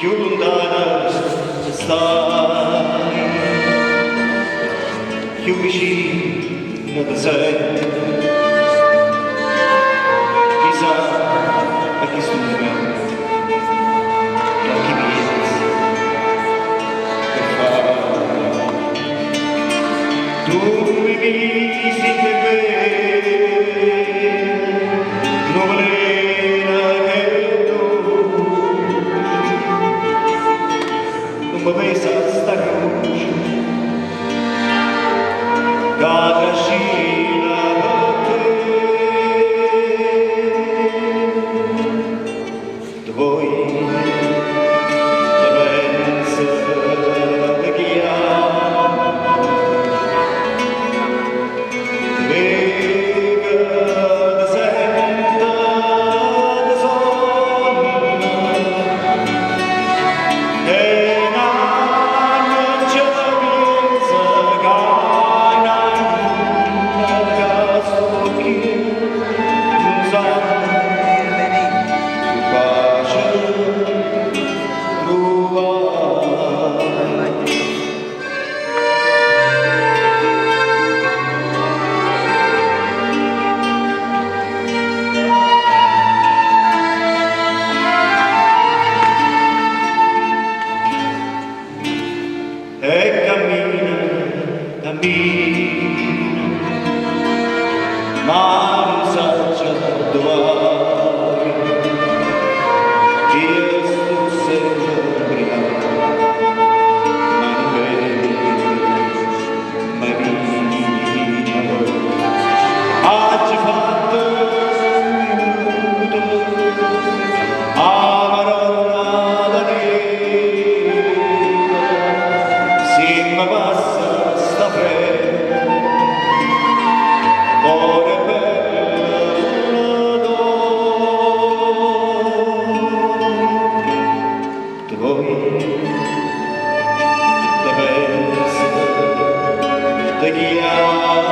più lontana stai, più vicina da sei. Chissà a chi studia, a chi pensa, che fa. Tu mi visi che ma pensa sta croce che trascina te voi te pensa te chiama te lega te senta te sogna e cammina, cammina, ma non sa già dove. Io sto sempre ma non vedo mai vino. Ha già fatto un minuto a Maronna da Dio. Ma basta sta fredda, ora è bella te vuoi, te pensi, te chiama.